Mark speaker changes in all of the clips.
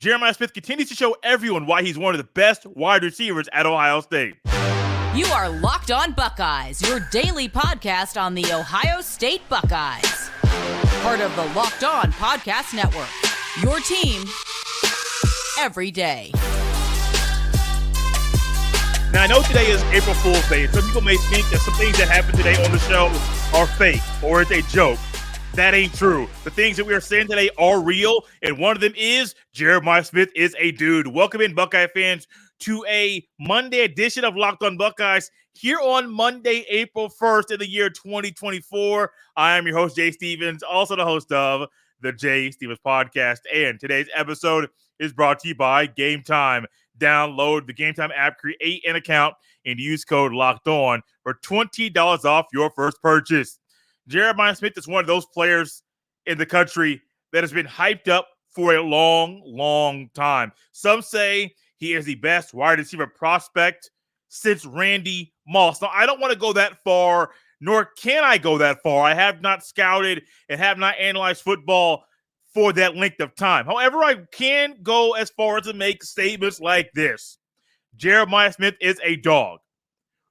Speaker 1: Jeremiah Smith continues to show everyone why he's one of the best wide receivers at Ohio State.
Speaker 2: You are Locked On Buckeyes, your daily podcast on the Ohio State Buckeyes. Part of the Locked On Podcast Network, your team every day.
Speaker 1: Now, I know today is April Fool's Day. Some people may think that some things that happen today on the show are fake or it's a joke. That ain't true. The things that we are saying today are real, and one of them is Jeremiah Smith is a dude. Welcome in, Buckeye fans, to a Monday edition of Locked On Buckeyes here on Monday, April 1st in the year 2024. I am your host, Jay Stevens, also the host of the Jay Stevens Podcast, and today's episode is brought to you by Gametime. Download the Gametime app, create an account, and use code LOCKEDON for $20 off your first purchase. Jeremiah Smith is one of those players in the country that has been hyped up for a long, long time. Some say he is the best wide receiver prospect since Randy Moss. Now, I don't want to go that far, nor can I go that far. I have not scouted and have not analyzed football for that length of time. However, I can go as far as to make statements like this. Jeremiah Smith is a dog.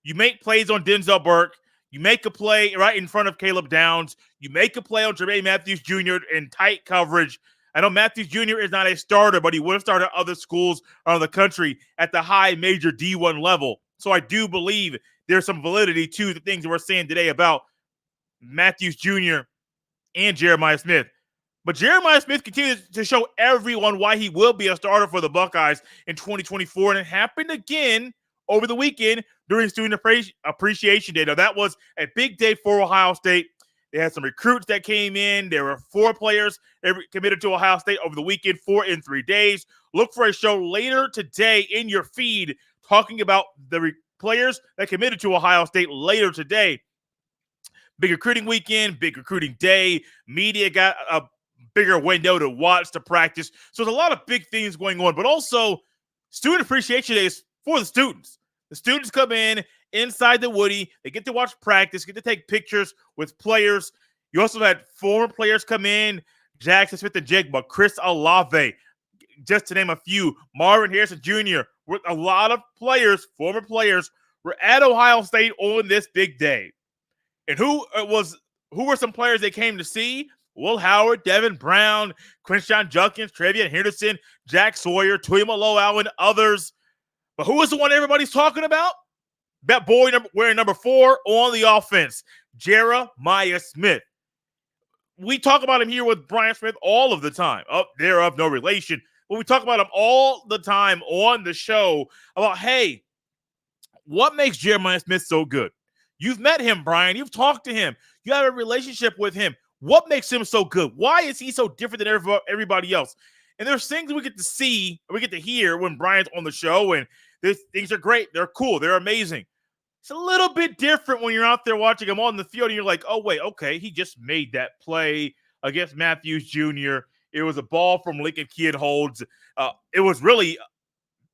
Speaker 1: You make plays on Denzel Burke. You make a play right in front of Caleb Downs. You make a play on Jermaine Matthews Jr. in tight coverage. I know Matthews Jr. is not a starter, but he would have started at other schools around the country at the high major D1 level. So I do believe there's some validity to the things that we're saying today about Matthews Jr. and Jeremiah Smith. But Jeremiah Smith continues to show everyone why he will be a starter for the Buckeyes in 2024. And it happened again over the weekend during Student Appreciation Day. Now, that was a big day for Ohio State. They had some recruits that came in. There were 4 players committed to Ohio State over the weekend, 4 in 3 days. Look for a show later today in your feed talking about the players that committed to Ohio State later today. Big recruiting weekend, big recruiting day. Media got a bigger window to watch, to practice. So there's a lot of big things going on, but also Student Appreciation Day is for the students. The students come in inside the Woody. They get to watch practice, get to take pictures with players. You also had former players come in, Jackson Smith and Jigba, Chris Olave, just to name a few. Marvin Harrison Jr., with a lot of players, former players, were at Ohio State on this big day. And who were some players they came to see? Will Howard, Devin Brown, Quinshawn Judkins, Trevian Henderson, Jack Sawyer, Tuimoloau, and others. But who is the one everybody's talking about? That boy wearing number 4 on the offense, Jeremiah Smith. We talk about him here with Brian Smith all of the time. They're of no relation. But we talk about him all the time on the show about, hey, what makes Jeremiah Smith so good? You've met him, Brian. You've talked to him. You have a relationship with him. What makes him so good? Why is he so different than everybody else? And there's things we get to see, we get to hear when Brian's on the show, and these things are great. They're cool. They're amazing. It's a little bit different when you're out there watching him on the field, and you're like, oh, wait, okay, he just made that play against Matthews Jr. It was a ball from Lincoln Kid Holds. It was really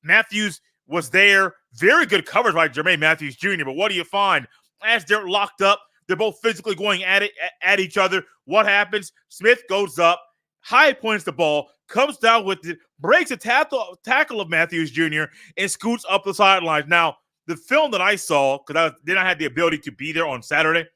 Speaker 1: Matthews was there. Very good coverage by Jermaine Matthews Jr., but what do you find? As they're locked up, they're both physically going at each other. What happens? Smith goes up, high points the ball, comes down with it, breaks a tackle of Matthews Jr., and scoots up the sidelines. Now, the film that I saw, because I had the ability to be there on Saturday,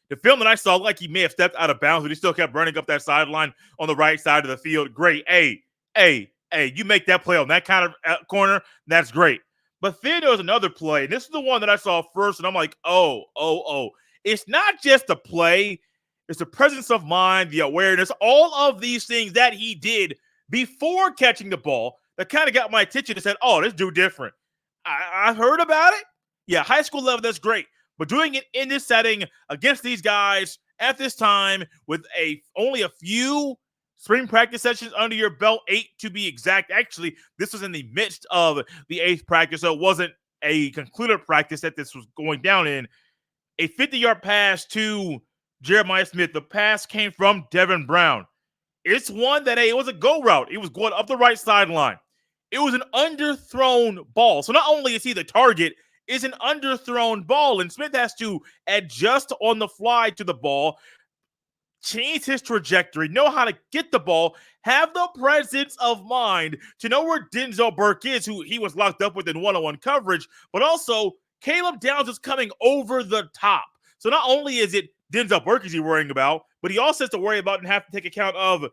Speaker 1: the film that I saw, like he may have stepped out of bounds, but he still kept running up that sideline on the right side of the field. Great. Hey, you make that play on that kind of corner, that's great. But then there was another play, and this is the one that I saw first, and I'm like, oh. It's not just the play. It's the presence of mind, the awareness, all of these things that he did before catching the ball that kind of got my attention and said, oh, this dude different. I've heard about it. Yeah, high school level, that's great. But doing it in this setting against these guys at this time with only a few spring practice sessions under your belt, 8 to be exact. Actually, this was in the midst of the 8th practice, so it wasn't a concluded practice that this was going down in. A 50-yard pass to Jeremiah Smith. The pass came from Devin Brown. It's one that, it was a go route. It was going up the right sideline. It was an underthrown ball. So not only is he the target, it's an underthrown ball, and Smith has to adjust on the fly to the ball, change his trajectory, know how to get the ball, have the presence of mind to know where Denzel Burke is, who he was locked up with in one-on-one coverage, but also Caleb Downs is coming over the top. So not only is it Denzel Burke is he worrying about, but he also has to worry about and have to take account of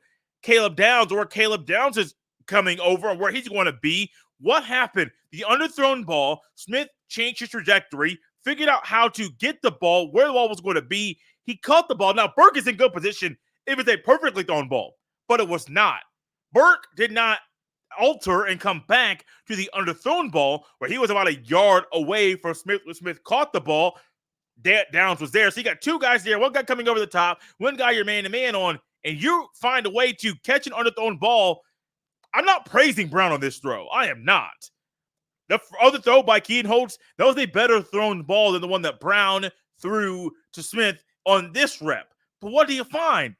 Speaker 1: Caleb Downs, or where Caleb Downs is coming over and where he's going to be. What happened? The underthrown ball, Smith changed his trajectory, figured out how to get the ball, where the ball was going to be. He caught the ball. Now, Burke is in good position if it's a perfectly thrown ball, but it was not. Burke did not alter and come back to the underthrown ball where he was about a yard away from Smith. When Smith caught the ball, Downs was there. So you got two guys there, one guy coming over the top, one guy you're man-to-man on, and you find a way to catch an underthrown ball. I'm not praising Brown on this throw. I am not. The other throw by Keaton Holtz, that was a better thrown ball than the one that Brown threw to Smith on this rep. But what do you find?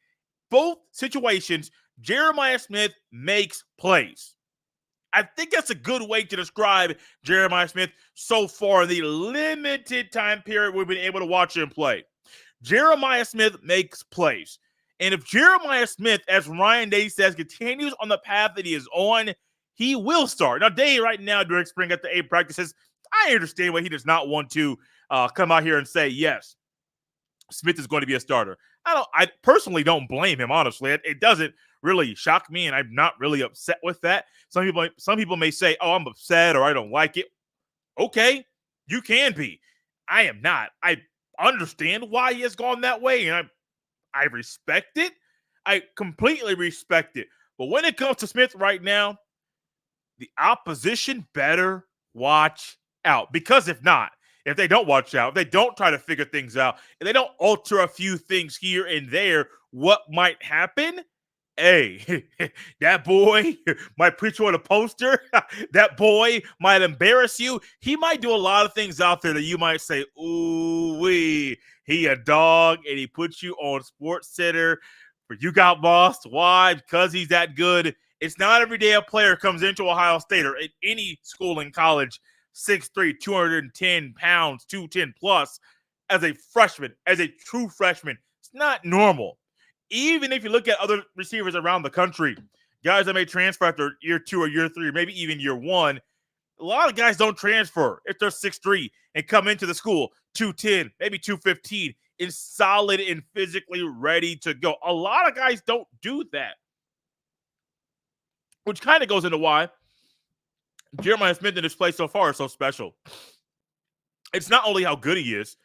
Speaker 1: Both situations, Jeremiah Smith makes plays. I think that's a good way to describe Jeremiah Smith so far in the limited time period we've been able to watch him play. Jeremiah Smith makes plays. And if Jeremiah Smith, as Ryan Day says, continues on the path that he is on, he will start. Now, Day right now during spring at the A practices, I understand why he does not want to come out here and say, yes, Smith is going to be a starter. I personally don't blame him, honestly. It doesn't really shock me, and I'm not really upset with that. Some people may say, oh, I'm upset or I don't like it. Okay, you can be. I am not. I understand why he has gone that way, and I respect it. I completely respect it. But when it comes to Smith right now, the opposition better watch out. Because if they don't watch out, if they don't try to figure things out, if they don't alter a few things here and there, what might happen? Hey, that boy might put you on a poster. That boy might embarrass you. He might do a lot of things out there that you might say, ooh-wee, he a dog, and he puts you on Sports Center. But you got lost. Why? Because he's that good. It's not every day a player comes into Ohio State or at any school in college, 6'3", 210 pounds, 210 plus, as a freshman, as a true freshman. It's not normal. Even if you look at other receivers around the country, guys that may transfer after year 2 or year 3, or maybe even year 1, a lot of guys don't transfer if they're 6'3" and come into the school 210, maybe 215, is solid and physically ready to go. A lot of guys don't do that, which kind of goes into why Jeremiah Smith in this play so far is so special. It's not only how good he is,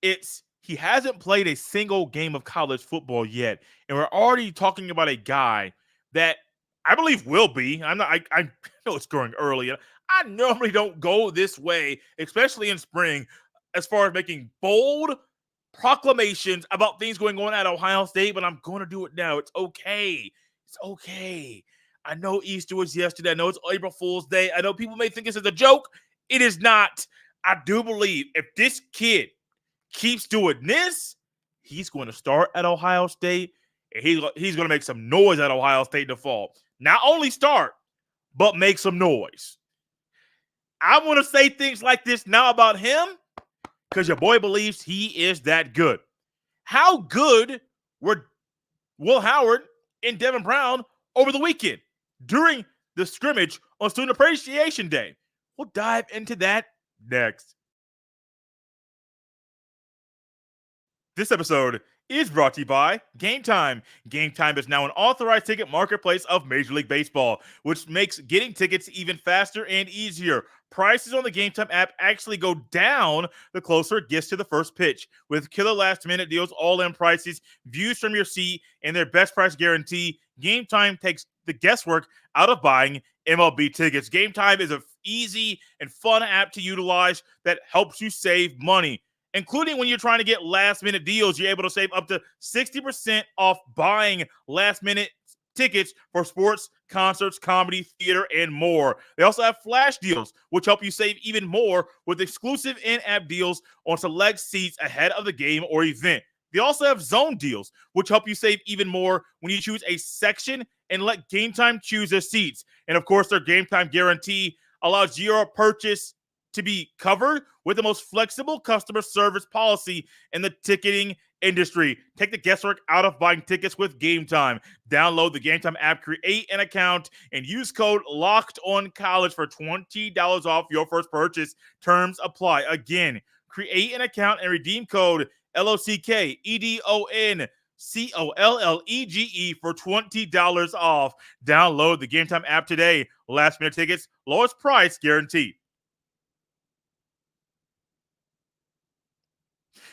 Speaker 1: it's he hasn't played a single game of college football yet, and we're already talking about a guy that I believe will be. I know it's going early. I normally don't go this way, especially in spring, as far as making bold proclamations about things going on at Ohio State, but I'm going to do it now. It's okay. It's okay. I know Easter was yesterday. I know it's April Fool's Day. I know people may think this is a joke. It is not. I do believe if this kid keeps doing this, he's going to start at Ohio State, and he's going to make some noise at Ohio State in the fall. Not only start, but make some noise. I want to say things like this now about him because your boy believes he is that good. How good were Will Howard and Devin Brown over the weekend during the scrimmage on Student Appreciation Day? We'll dive into that next. This episode is brought to you by Gametime. Gametime is now an authorized ticket marketplace of Major League Baseball, which makes getting tickets even faster and easier. Prices on the Gametime app actually go down the closer it gets to the first pitch. With killer last-minute deals, all-in prices, views from your seat, and their best price guarantee, Gametime takes the guesswork out of buying MLB tickets. Gametime is an easy and fun app to utilize that helps you save money. Including when you're trying to get last-minute deals, you're able to save up to 60% off buying last-minute tickets for sports, concerts, comedy, theater, and more. They also have flash deals, which help you save even more with exclusive in-app deals on select seats ahead of the game or event. They also have zone deals, which help you save even more when you choose a section and let Gametime choose their seats. And, of course, their Gametime guarantee allows your purchase to be covered with the most flexible customer service policy in the ticketing industry. Take the guesswork out of buying tickets with Gametime. Download the Gametime app, create an account, and use code LOCKEDONCollege for $20 off your first purchase. Terms apply. Again, create an account and redeem code LOCKEDONCOLLEGE for $20 off. Download the Gametime app today. Last minute tickets, lowest price guaranteed.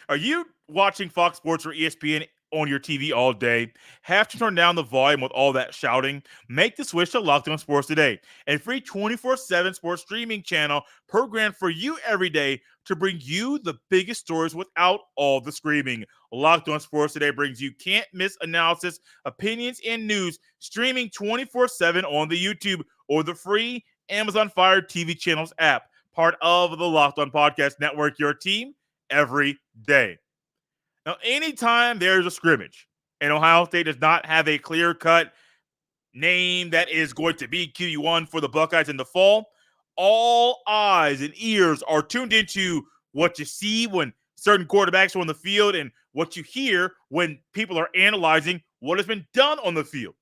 Speaker 1: Are you watching Fox Sports or ESPN on your TV all day? Have to turn down the volume with all that shouting? Make the switch to Locked On Sports today, a free 24/7 sports streaming channel programmed for you every day to bring you the biggest stories without all the screaming. Locked On Sports today brings you can't-miss analysis, opinions, and news streaming 24/7 on the YouTube or the free Amazon Fire TV channels app, part of the Locked On Podcast Network, your team every day. Now, anytime there's a scrimmage and Ohio State does not have a clear-cut name that is going to be QB1 for the Buckeyes in the fall, all eyes and ears are tuned into what you see when certain quarterbacks are on the field and what you hear when people are analyzing what has been done on the field.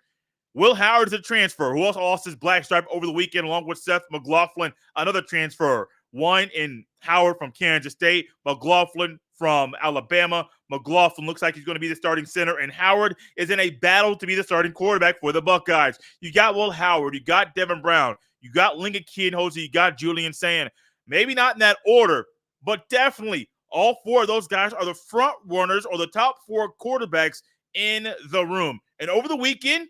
Speaker 1: Will Howard is a transfer who also lost his black stripe over the weekend along with Seth McLaughlin, another transfer. One in Howard from Kansas State, McLaughlin from Alabama. McLaughlin looks like he's going to be the starting center, and Howard is in a battle to be the starting quarterback for the Buckeyes. You got Will Howard, you got Devin Brown, you got Lincoln Kienholzer, you got Julian Sand. Maybe not in that order, but definitely all four of those guys are the front runners or the top four quarterbacks in the room. And over the weekend,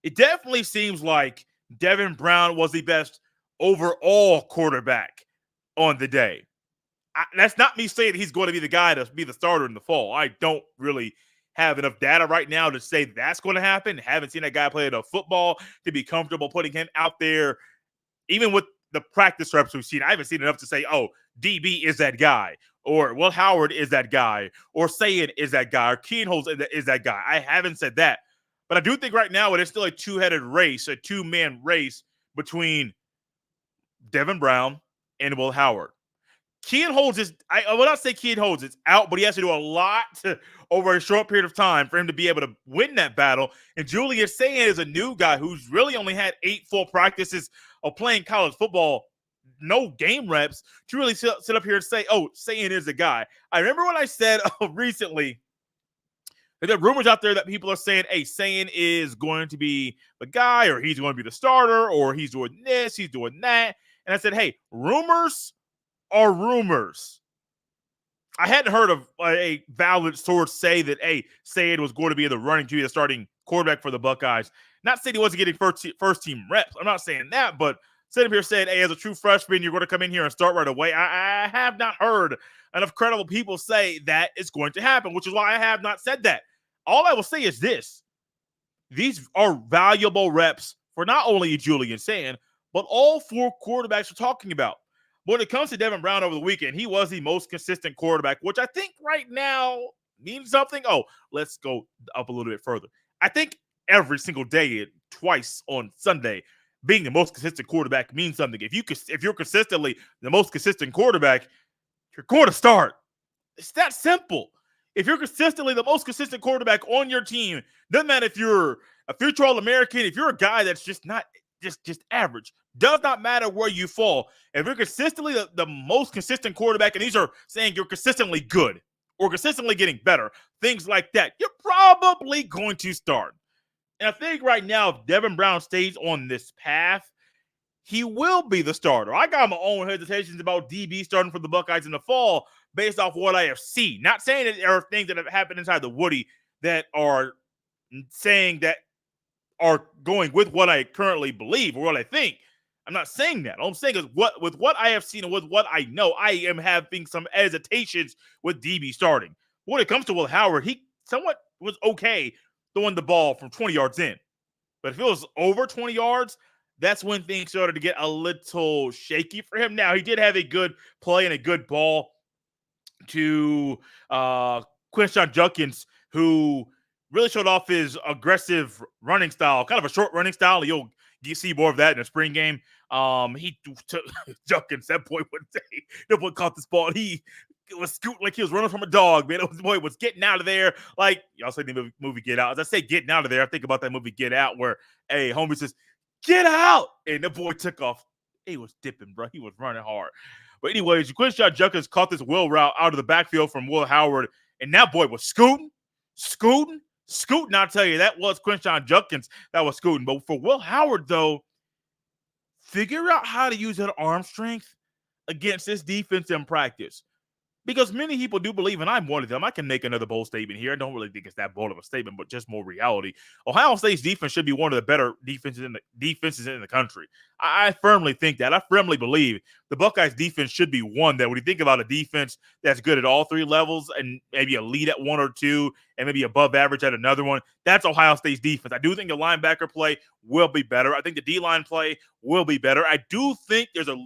Speaker 1: it definitely seems like Devin Brown was the best overall quarterback on the day. That's not me saying he's going to be the guy to be the starter in the fall. I don't really have enough data right now to say that's going to happen. Haven't seen that guy play enough football to be comfortable putting him out there. Even with the practice reps we've seen, I haven't seen enough to say, oh, DB is that guy, or Will Howard is that guy, or Sayed is that guy, or Kienholz is that guy. I haven't said that. But I do think right now it is still a two-headed race, a two-man race between Devin Brown and Will Howard. Kienholz is, I will not say Kienholz is out, but he has to do a lot over a short period of time for him to be able to win that battle. And Julius Sand is a new guy who's really only had 8 full practices of playing college football, no game reps, to really sit up here and say, oh, Sand is the guy. I remember when I said recently, there are rumors out there that people are saying, hey, Sand is going to be the guy, or he's going to be the starter, or he's doing this, he's doing that. And I said, hey, rumors are rumors. I hadn't heard of a valid source say that, hey, Sayed was going to be in the running to be the starting quarterback for the Buckeyes. Not saying he wasn't getting first team reps. I'm not saying that, but sitting here saying, hey, as a true freshman, you're going to come in here and start right away. I have not heard enough credible people say that it's going to happen, which is why I have not said that. All I will say is this. These are valuable reps for not only Julian Sand, but all 4 quarterbacks we're talking about. When it comes to Devin Brown over the weekend, he was the most consistent quarterback, which I think right now means something. Oh, let's go up a little bit further. I think every single day, twice on Sunday, being the most consistent quarterback means something. If you're consistently the most consistent quarterback, you're going to start. It's that simple. If you're consistently the most consistent quarterback on your team, doesn't matter if you're a future All-American, if you're a guy that's just not just average, does not matter where you fall. If you're consistently the most consistent quarterback, and these are saying you're consistently good or consistently getting better, things like that, you're probably going to start. And I think right now, if Devin Brown stays on this path, he will be the starter. I got my own hesitations about DB starting for the Buckeyes in the fall based off what I have seen. Not saying that there are things that have happened inside the Woody that are saying that are going with what I currently believe or what I think. I'm not saying that. All I'm saying is with what I have seen and with what I know, I am having some hesitations with DB starting. When it comes to Will Howard, he somewhat was okay throwing the ball from 20 yards in. But if it was over 20 yards, that's when things started to get a little shaky for him. Now, he did have a good play and a good ball to Quinshon Judkins, who really showed off his aggressive running style, kind of a short running style. You'll see more of that in the spring game. He took Judkins, that boy would say, the boy caught this ball. He was scooting like he was running from a dog, man. Boy was getting out of there. Like, y'all say the movie Get Out. As I say getting out of there, I think about that movie Get Out where, hey, homie says, get out. And the boy took off. He was dipping, bro. He was running hard. But anyways, Quinshon Judkins caught this wheel route out of the backfield from Will Howard, and that boy was scooting. I'll tell you, that was Quinshon Judkins that was scooting. But for Will Howard, though, figure out how to use that arm strength against this defense in practice. Because many people do believe, and I'm one of them, I can make another bold statement here. I don't really think it's that bold of a statement, but just more reality. Ohio State's defense should be one of the better defenses in the country. I firmly think that. I firmly believe the Buckeyes defense should be one that when you think about a defense that's good at all three levels and maybe elite at one or two and maybe above average at another one, that's Ohio State's defense. I do think the linebacker play will be better. I think the D-line play will be better. I do think there's a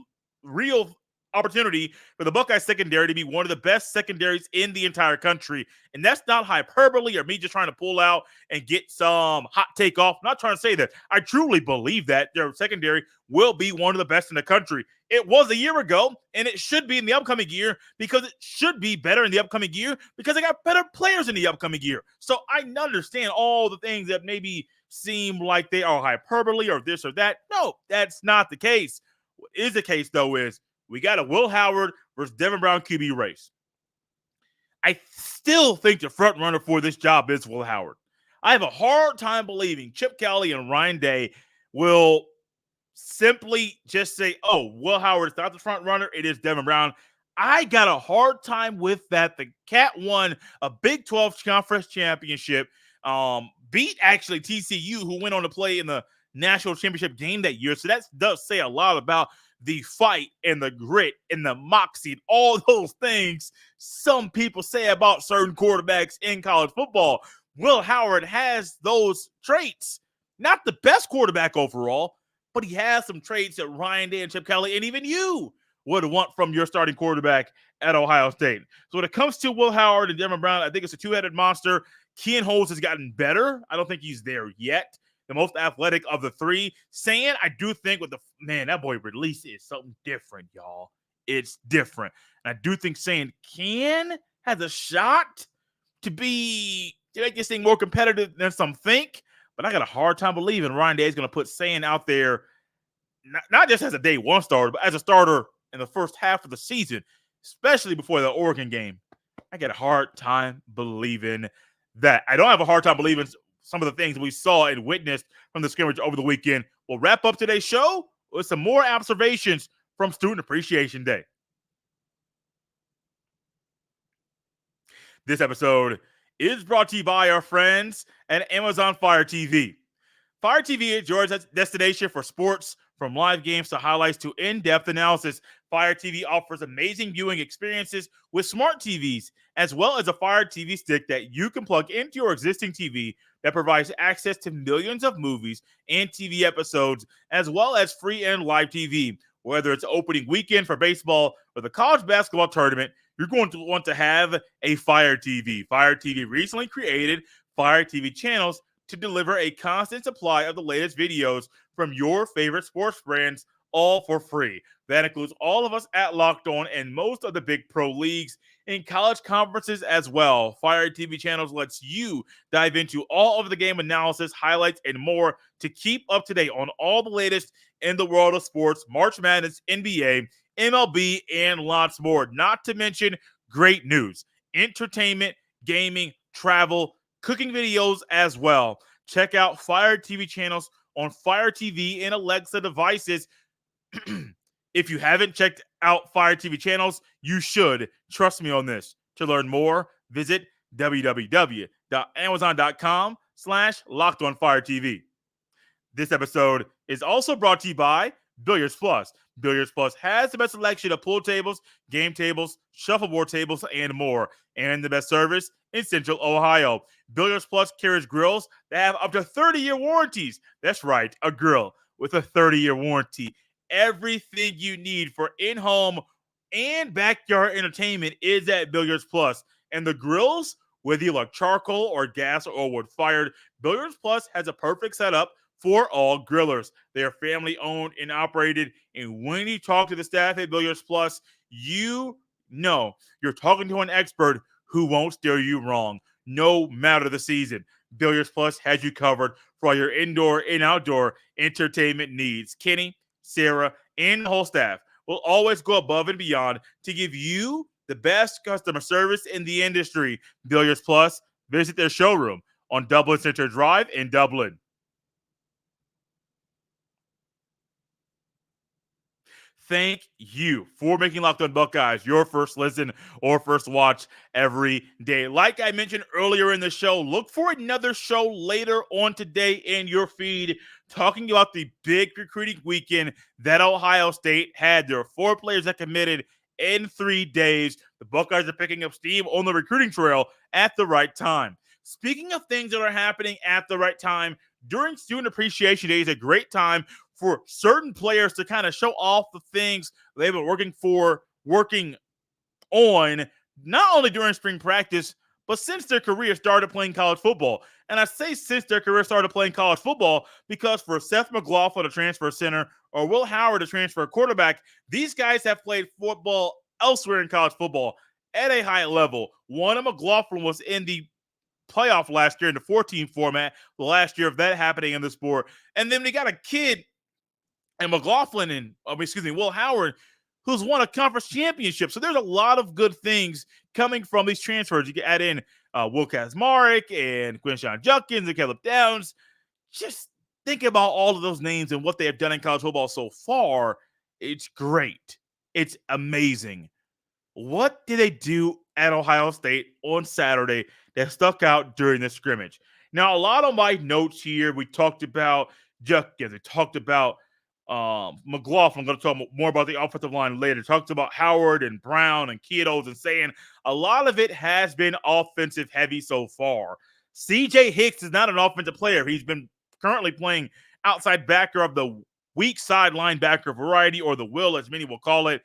Speaker 1: real opportunity for the Buckeye secondary to be one of the best secondaries in the entire country. And that's not hyperbole or me just trying to pull out and get some hot take off. I'm not trying to say that. I truly believe that their secondary will be one of the best in the country. It was a year ago, and it should be in the upcoming year because it should be better in the upcoming year because they got better players in the upcoming year. So I understand all the things that maybe seem like they are hyperbole or this or that. No, that's not the case. What is the case, though, is we got a Will Howard versus Devin Brown QB race. I still think the front runner for this job is Will Howard. I have a hard time believing Chip Kelly and Ryan Day will simply just say, oh, Will Howard is not the front runner. It is Devin Brown. I got a hard time with that. The Cat won a Big 12 conference championship, beat actually TCU, who went on to play in the national championship game that year. So that does say a lot about the fight and the grit and the moxie and all those things some people say about certain quarterbacks in college football. Will Howard has those traits. Not the best quarterback overall, but he has some traits that Ryan Day and Chip Kelly and even you would want from your starting quarterback at Ohio State. So when it comes to Will Howard and Devin Brown, I think it's a two-headed monster. Kean Holmes has gotten better. I don't think he's there yet. The most athletic of the three. Saying, I do think with that boy release is something different, y'all. It's different. And I do think saying Kean has a shot to make this thing more competitive than some think. But I got a hard time believing Ryan Day is going to put Saying out there, not just as a day one starter, but as a starter in the first half of the season, especially before the Oregon game. I get a hard time believing that. I don't have a hard time believing some of the things we saw and witnessed from the scrimmage over the weekend. We'll wrap up today's show with some more observations from Student Appreciation Day. This episode is brought to you by our friends at Amazon Fire TV. Fire TV is your destination for sports, from live games to highlights to in-depth analysis. Fire TV offers amazing viewing experiences with smart TVs, as well as a Fire TV stick that you can plug into your existing TV that provides access to millions of movies and TV episodes, as well as free and live TV. Whether it's opening weekend for baseball or the college basketball tournament, you're going to want to have a Fire TV. Fire TV recently created Fire TV channels to deliver a constant supply of the latest videos from your favorite sports brands, all for free. That includes all of us at Locked On and most of the big pro leagues and college conferences as well. Fire TV channels lets you dive into all of the game analysis, highlights, and more to keep up to date on all the latest in the world of sports, March Madness, NBA, MLB, and lots more. Not to mention great news, entertainment, gaming, travel, cooking videos as well. Check out Fire TV channels on Fire TV and Alexa devices. If you haven't checked out Fire TV channels, you should. Trust me on this. To learn more, visit www.amazon.com/LockedOnFireTV. This episode is also brought to you by Billiards Plus. Billiards Plus has the best selection of pool tables, game tables, shuffleboard tables, and more, and the best service in Central Ohio. Billiards Plus carries grills that have up to 30-year warranties. That's right, a grill with a 30-year warranty. Everything you need for in-home and backyard entertainment is at Billiards Plus. And the grills, whether you like charcoal or gas or wood-fired, Billiards Plus has a perfect setup for all grillers. They are family-owned and operated. And when you talk to the staff at Billiards Plus, you No, you're talking to an expert who won't steer you wrong, no matter the season. Billiards Plus has you covered for all your indoor and outdoor entertainment needs. Kenny, Sarah, and the whole staff will always go above and beyond to give you the best customer service in the industry. Billiards Plus, visit their showroom on Dublin Center Drive in Dublin. Thank you for making Locked On Buckeyes your first listen or first watch every day. Like I mentioned earlier in the show, look for another show later on today in your feed talking about the big recruiting weekend that Ohio State had. There are 4 players that committed in 3 days. The Buckeyes are picking up steam on the recruiting trail at the right time. Speaking of things that are happening at the right time, during Student Appreciation Day is a great time for certain players to kind of show off the things they've been working on, not only during spring practice, but since their career started playing college football. And I say since their career started playing college football because for Seth McLaughlin, a transfer center, or Will Howard, a transfer quarterback, these guys have played football elsewhere in college football at a high level. One of McLaughlin was in the playoff last year in the 14 format, the last year of that happening in the sport. And then we got a kid and McLaughlin Will Howard, who's won a conference championship. So there's a lot of good things coming from these transfers. You can add in Will Kazmarek and Quinshawn Judkins and Caleb Downs. Just think about all of those names and what they have done in college football so far. It's great. It's amazing. What did they do at Ohio State on Saturday that stuck out during the scrimmage? Now, a lot of my notes here, we talked about Judkins. We talked about McLaughlin. I'm going to talk more about the offensive line later. Talked about Howard and Brown and Kiddos and saying a lot of it has been offensive heavy so far. CJ Hicks is not an offensive player. He's been currently playing outside backer of the weak side linebacker variety, or the will, as many will call it.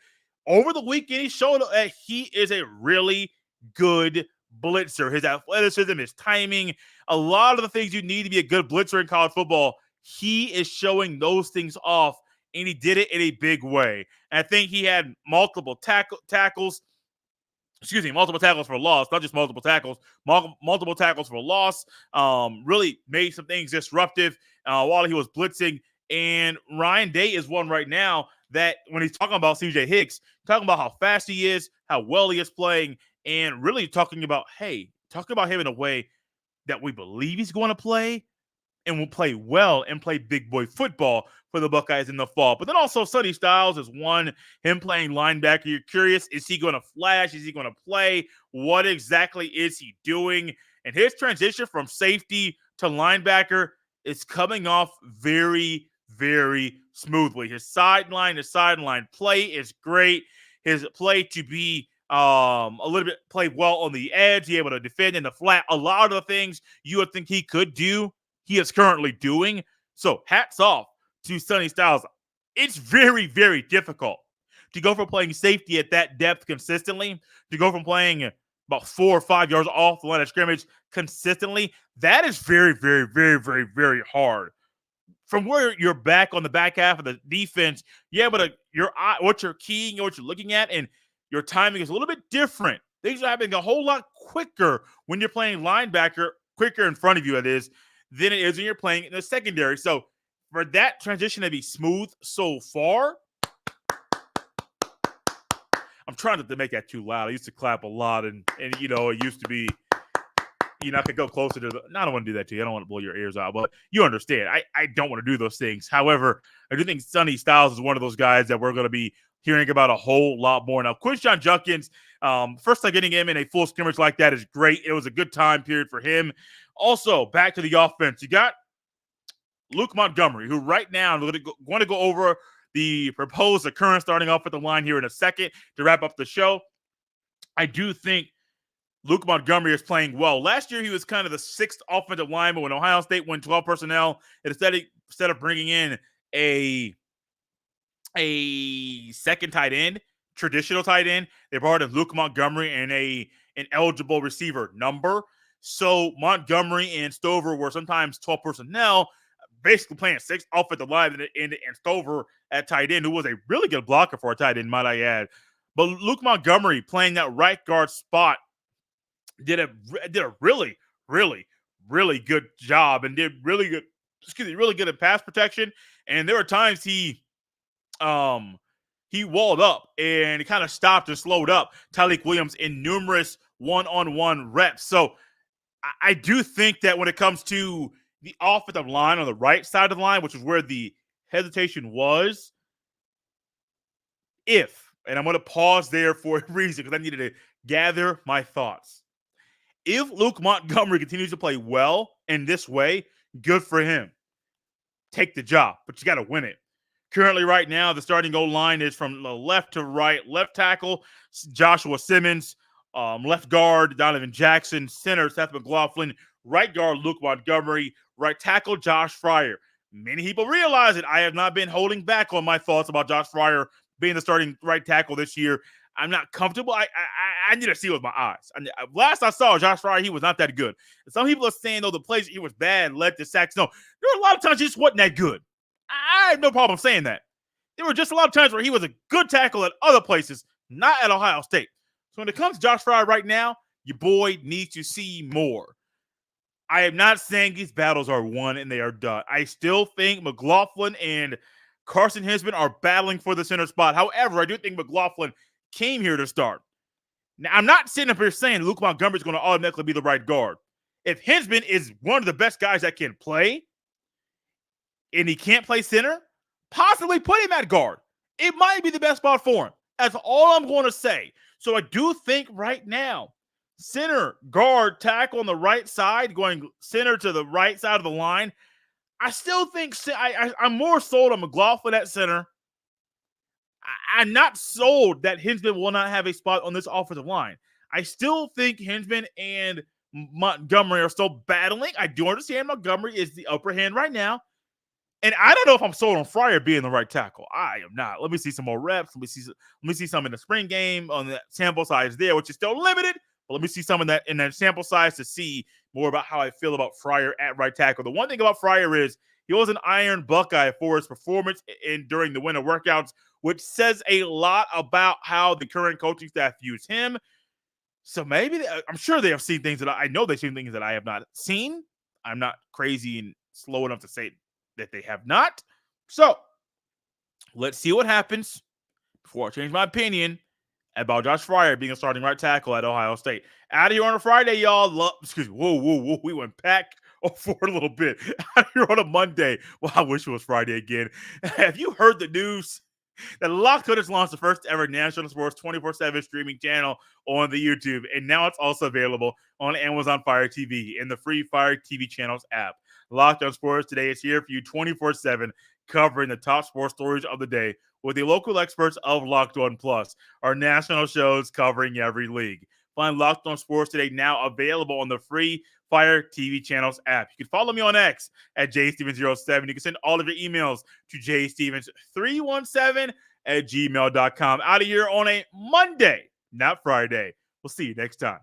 Speaker 1: Over the weekend, he showed that he is a really good blitzer. His athleticism, his timing, a lot of the things you need to be a good blitzer in college football, he is showing those things off, and he did it in a big way. And I think he had multiple tackles for loss, not just multiple tackles, multiple tackles for loss. Really made some things disruptive while he was blitzing. And Ryan Day is one right now that when he's talking about CJ Hicks, talking about how fast he is, how well he is playing, and really talking about him in a way that we believe he's going to play and will play well and play big boy football for the Buckeyes in the fall. But then also Sonny Styles is one, him playing linebacker. You're curious, is he going to flash? Is he going to play? What exactly is he doing? And his transition from safety to linebacker is coming off very, very smoothly. His sideline play is great. His play to be a little bit play well on the edge, be able to defend in the flat. A lot of the things you would think he could do, he is currently doing. So hats off to Sonny Styles. It's very, very difficult to go from playing safety at that depth consistently, to go from playing about 4 or 5 yards off the line of scrimmage consistently. That is very, very, very, very, very hard. From where you're back on the back half of the defense, what you're keying and what you're looking at, and your timing is a little bit different. Things are happening a whole lot quicker when you're playing linebacker, quicker in front of you, it is, than it is when you're playing in the secondary. So for that transition to be smooth so far, I'm trying not to make that too loud. I used to clap a lot, and it used to be, I could go closer to I don't want to do that to you. I don't want to blow your ears out, but you understand. I don't want to do those things. However, I do think Sonny Styles is one of those guys that we're going to be hearing about a whole lot more. Now, Quinshawn Judkins, first time getting him in a full scrimmage like that is great. It was a good time period for him. Also, back to the offense, you got Luke Montgomery, who right now, I'm going to go over the current starting offensive line here in a second to wrap up the show. I do think Luke Montgomery is playing well. Last year, he was kind of the 6th offensive lineman when Ohio State went 12 personnel. And instead of bringing in a second tight end, traditional tight end, they brought in Luke Montgomery and an eligible receiver number. So Montgomery and Stover were sometimes 12 personnel, basically playing 6 offensive linemen and Stover at tight end, who was a really good blocker for a tight end, might I add. But Luke Montgomery playing that right guard spot did a really, really, really good job and did really good at pass protection. And there were times he walled up and he kind of stopped and slowed up Tyleik Williams in numerous one-on-one reps. So I do think that when it comes to the offensive line on the right side of the line, which is where the hesitation was, and I'm going to pause there for a reason because I needed to gather my thoughts. If Luke Montgomery continues to play well in this way, good for him. Take the job, but you got to win it. Currently, right now, the starting goal line is from the left to right. Left tackle, Joshua Simmons. Left guard, Donovan Jackson. Center, Seth McLaughlin. Right guard, Luke Montgomery. Right tackle, Josh Fryer. Many people realize that I have not been holding back on my thoughts about Josh Fryer being the starting right tackle this year. I'm not comfortable. I need to see it with my eyes. Last I saw Josh Fryer, he was not that good. Some people are saying, though, the plays he was bad led to sacks. No, there were a lot of times he just wasn't that good. I have no problem saying that. There were just a lot of times where he was a good tackle at other places, not at Ohio State. So when it comes to Josh Fryer right now, your boy needs to see more. I am not saying these battles are won and they are done. I still think McLaughlin and Carson Hinsman are battling for the center spot. However, I do think McLaughlin came here to start. Now, I'm not sitting up here saying Luke Montgomery is going to automatically be the right guard. If Hinsman is one of the best guys that can play and he can't play center, possibly put him at guard. It might be the best spot for him. That's all I'm going to say. So I do think right now, center, guard, tackle on the right side, going center to the right side of the line, I still think I'm more sold on McLaughlin at center. I'm not sold that Hinsman will not have a spot on this offensive line. I still think Hinsman and Montgomery are still battling. I do understand Montgomery is the upper hand right now. And I don't know if I'm sold on Fryer being the right tackle. I am not. Let me see some more reps. Let me see some in the spring game on the sample size there, which is still limited. But let me see some in that sample size to see more about how I feel about Fryer at right tackle. The one thing about Fryer is he was an Iron Buckeye for his performance during the winter workouts, which says a lot about how the current coaching staff views him. So maybe I'm sure they have seen things that I know they've seen things that I have not seen. I'm not crazy and slow enough to say that they have not. So let's see what happens before I change my opinion about Josh Fryer being a starting right tackle at Ohio State. Out of here on a Friday, y'all. Excuse me. Whoa. We went back for a little bit. Out of here on a Monday. Well, I wish it was Friday again. Have you heard the news that Locked On has launched the first ever national sports 24/7 streaming channel on the YouTube, and now it's also available on Amazon Fire TV and the free Fire TV channels app. Locked On Sports Today is here for you 24/7, covering the top sports stories of the day with the local experts of Locked On Plus, our national shows covering every league. Find Locked On Sports Today now available on the free Fire TV channels app. You can follow me on X at jstevens07. You can send all of your emails to jstevens317@gmail.com. Out of here on a Monday, not Friday. We'll see you next time.